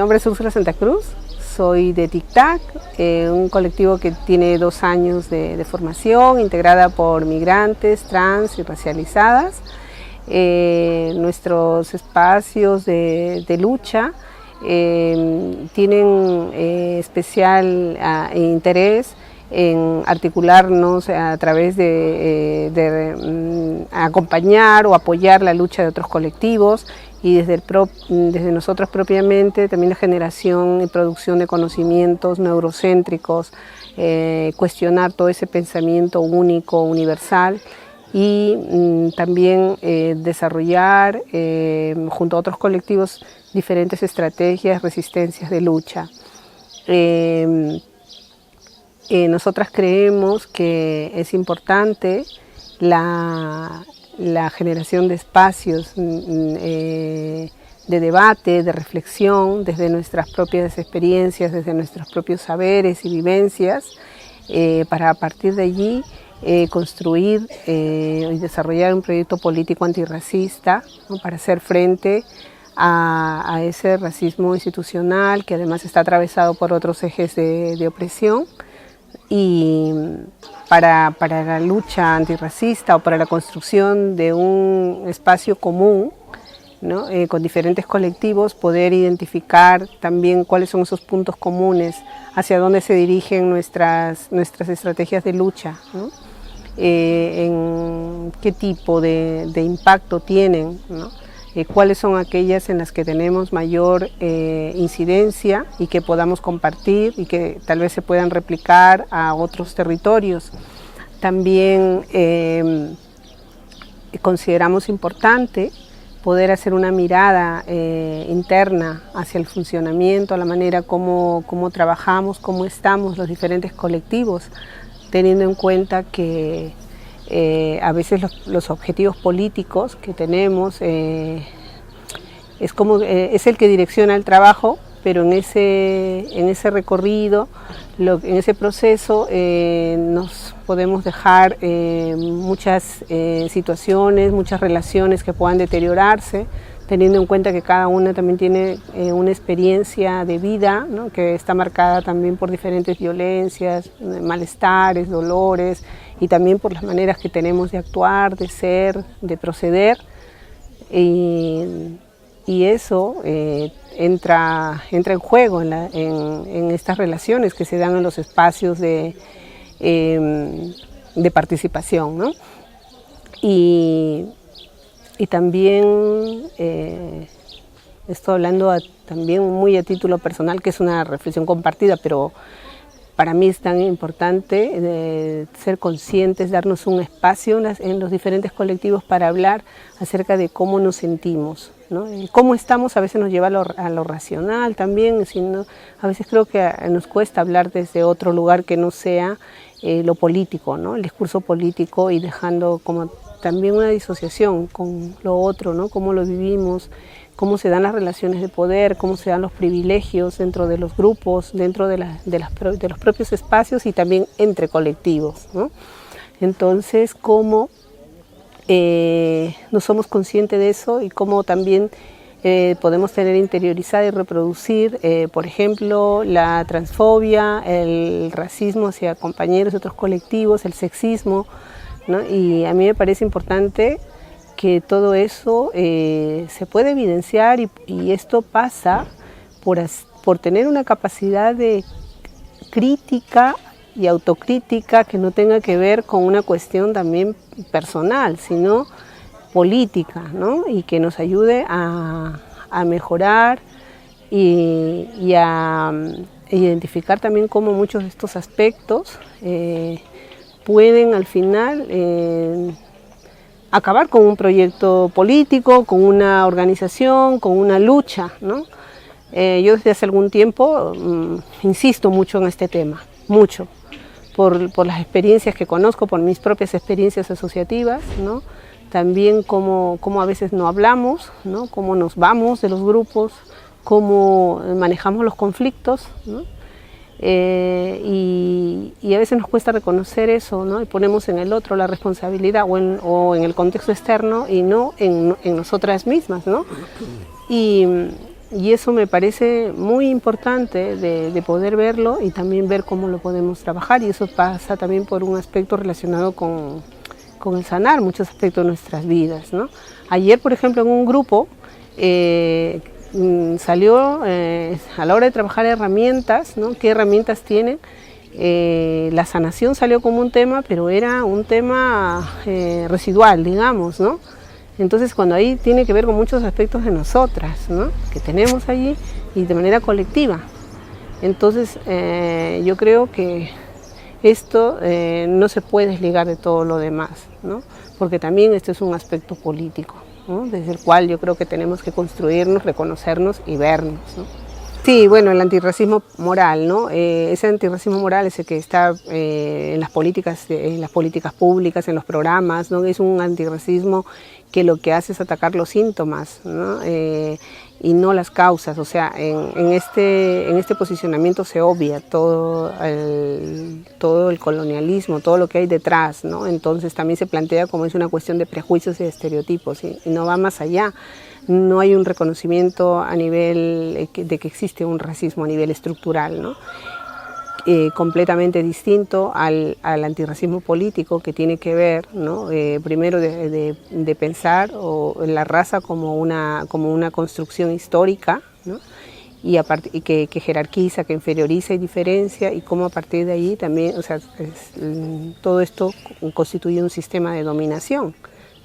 nombre es Úrsula Santa Cruz, soy de TIC-TAC, un colectivo que tiene 2 años de formación, integrada por migrantes, trans y racializadas. Nuestros espacios de lucha tienen especial interés en articularnos a través de acompañar o apoyar la lucha de otros colectivos y desde nosotros propiamente también la generación y producción de conocimientos neurocéntricos, cuestionar todo ese pensamiento único, universal y también desarrollar junto a otros colectivos diferentes estrategias, resistencias de lucha. Nosotras creemos que es importante la generación de espacios de debate, de reflexión, desde nuestras propias experiencias, desde nuestros propios saberes y vivencias, para a partir de allí construir y desarrollar un proyecto político antirracista, ¿no? Para hacer frente a ese racismo institucional que además está atravesado por otros ejes de opresión. Y para la lucha antirracista o para la construcción de un espacio común, ¿no? Con diferentes colectivos, poder identificar también cuáles son esos puntos comunes, hacia dónde se dirigen nuestras estrategias de lucha, ¿no? En qué tipo de impacto tienen, ¿no? Cuáles son aquellas en las que tenemos mayor incidencia y que podamos compartir y que tal vez se puedan replicar a otros territorios. También consideramos importante poder hacer una mirada interna hacia el funcionamiento, a la manera como trabajamos, cómo estamos los diferentes colectivos, teniendo en cuenta que a veces los objetivos políticos que tenemos es el que direcciona el trabajo, pero en ese recorrido, en ese proceso nos podemos dejar muchas situaciones, muchas relaciones que puedan deteriorarse, teniendo en cuenta que cada una también tiene una experiencia de vida, ¿no? Que está marcada también por diferentes violencias, malestares, dolores, y también por las maneras que tenemos de actuar, de ser, de proceder, y eso entra en juego en estas relaciones que se dan en los espacios de participación, ¿no? Y también, estoy hablando también muy a título personal, que es una reflexión compartida, pero para mí es tan importante ser conscientes, darnos un espacio en los diferentes colectivos para hablar acerca de cómo nos sentimos, ¿no? Cómo estamos a veces nos lleva a lo racional también, sino, a veces creo que nos cuesta hablar desde otro lugar que no sea lo político, ¿no? El discurso político, y dejando como también una disociación con lo otro, ¿no? Cómo lo vivimos, cómo se dan las relaciones de poder, cómo se dan los privilegios dentro de los grupos, dentro de los propios espacios y también entre colectivos, ¿no? Entonces, cómo no somos conscientes de eso y cómo también podemos tener interiorizada y reproducir, por ejemplo, la transfobia, el racismo hacia compañeros de otros colectivos, el sexismo, ¿no? Y a mí me parece importante que todo eso se puede evidenciar y esto pasa por tener una capacidad de crítica y autocrítica que no tenga que ver con una cuestión también personal, sino política, ¿no? Y que nos ayude a mejorar y a identificar también cómo muchos de estos aspectos pueden al final acabar con un proyecto político, con una organización, con una lucha, ¿no? Yo desde hace algún tiempo insisto mucho en este tema, mucho, por las experiencias que conozco, por mis propias experiencias asociativas, ¿no? También cómo a veces no hablamos, ¿no? Cómo nos vamos de los grupos, cómo manejamos los conflictos, ¿no? Y a veces nos cuesta reconocer eso, ¿no? Y ponemos en el otro la responsabilidad o en el contexto externo y no en nosotras mismas, ¿no? Y Y eso me parece muy importante de poder verlo y también ver cómo lo podemos trabajar, y eso pasa también por un aspecto relacionado con el sanar muchos aspectos de nuestras vidas, ¿no? Ayer, por ejemplo, en un grupo salió a la hora de trabajar herramientas, ¿no? ¿Qué herramientas tienen? La sanación salió como un tema, pero era un tema residual, digamos, ¿no? Entonces, cuando ahí tiene que ver con muchos aspectos de nosotras, ¿no? Que tenemos allí y de manera colectiva. Entonces, yo creo que esto no se puede desligar de todo lo demás, ¿no? Porque también este es un aspecto político, ¿no? Desde el cual yo creo que tenemos que construirnos, reconocernos y vernos, ¿no? Sí, bueno, el antirracismo moral, ¿no? Ese antirracismo moral es el que está en las políticas públicas, en los programas, ¿no? Es un antirracismo que lo que hace es atacar los síntomas, ¿no? Y no las causas. O sea, en este posicionamiento se obvia todo el colonialismo, todo lo que hay detrás, ¿no? Entonces también se plantea como es una cuestión de prejuicios y estereotipos, y no va más allá. No hay un reconocimiento a nivel de que existe un racismo a nivel estructural, ¿no? Completamente distinto al antirracismo político, que tiene que ver, ¿no? Primero de pensar la raza como una construcción histórica, ¿no? Y que jerarquiza, que inferioriza y diferencia, y cómo a partir de ahí también, o sea, todo esto constituye un sistema de dominación,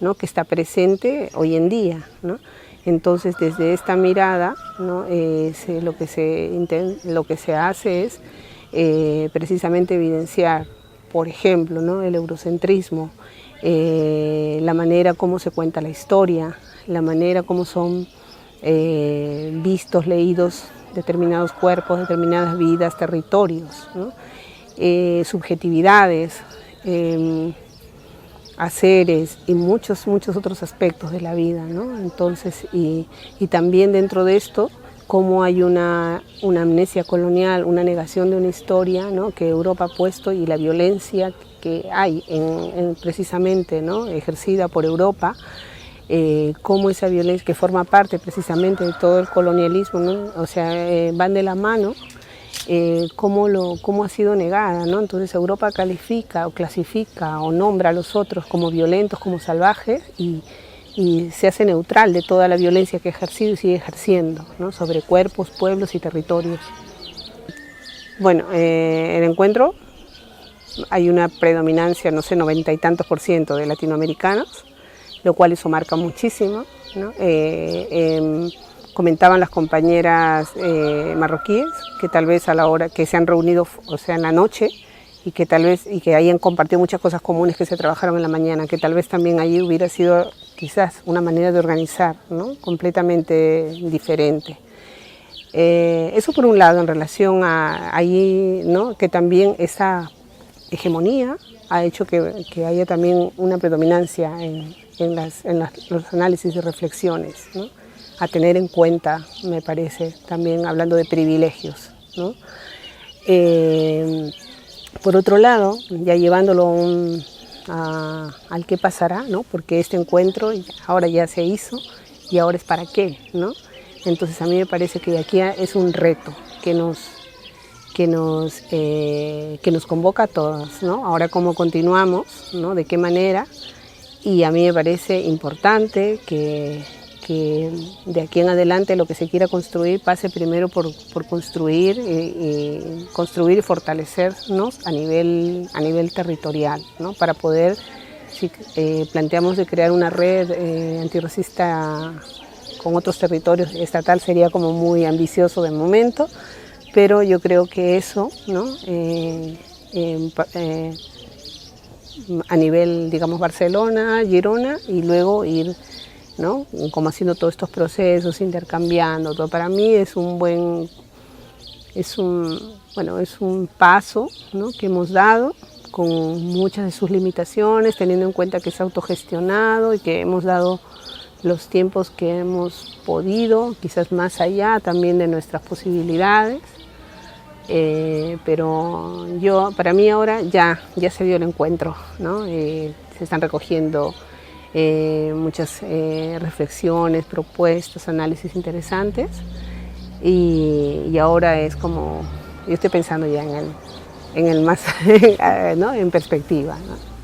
¿no? Que está presente hoy en día, ¿no? Entonces, desde esta mirada, ¿no? Lo que se hace es precisamente evidenciar, por ejemplo, ¿no? El eurocentrismo, la manera como se cuenta la historia, la manera como son vistos, leídos determinados cuerpos, determinadas vidas, territorios, ¿no? Subjetividades, haceres y muchos otros aspectos de la vida, ¿no? Entonces, y también dentro de esto, cómo hay una amnesia colonial, una negación de una historia, ¿no? Que Europa ha puesto, y la violencia que hay precisamente, ¿no? Ejercida por Europa, cómo esa violencia que forma parte precisamente de todo el colonialismo, ¿no? O sea, van de la mano. Cómo ha sido negada, ¿no? Entonces Europa califica o clasifica o nombra a los otros como violentos, como salvajes, y se hace neutral de toda la violencia que ha ejercido y sigue ejerciendo, ¿no? Sobre cuerpos, pueblos y territorios. Bueno, el encuentro, hay una predominancia, no sé, 90 y tantos % de latinoamericanos, lo cual eso marca muchísimo, ¿no? Comentaban las compañeras marroquíes que tal vez a la hora que se han reunido, o sea, en la noche, y que tal vez y que hayan compartido muchas cosas comunes que se trabajaron en la mañana, que tal vez también allí hubiera sido quizás una manera de organizar, ¿no? Completamente diferente. Eso por un lado, en relación a ahí, ¿no? Que también esa hegemonía ha hecho que haya también una predominancia en los análisis y reflexiones, ¿no? A tener en cuenta, me parece, también hablando de privilegios, ¿no? Por otro lado, ya llevándolo al qué pasará, ¿no? Porque este encuentro ahora ya se hizo y ahora es para qué, ¿no? Entonces a mí me parece que aquí es un reto que nos convoca a todos, ¿no? Ahora cómo continuamos, ¿no? De qué manera, y a mí me parece importante que de aquí en adelante lo que se quiera construir pase primero por construir y fortalecernos a nivel territorial, ¿no? Para poder, si planteamos de crear una red antirracista con otros territorios, estatal sería como muy ambicioso de momento, pero yo creo que eso, ¿no? A nivel, digamos, Barcelona, Girona, y luego ir, ¿no? Como haciendo todos estos procesos, intercambiando todo. Para mí es un paso, ¿no? Que hemos dado con muchas de sus limitaciones, teniendo en cuenta que es autogestionado y que hemos dado los tiempos que hemos podido, quizás más allá también de nuestras posibilidades. Pero para mí ahora ya se dio el encuentro, ¿no? Se están recogiendo muchas reflexiones, propuestas, análisis interesantes, y ahora es como, yo estoy pensando ya en el más, ¿no? En perspectiva, ¿no?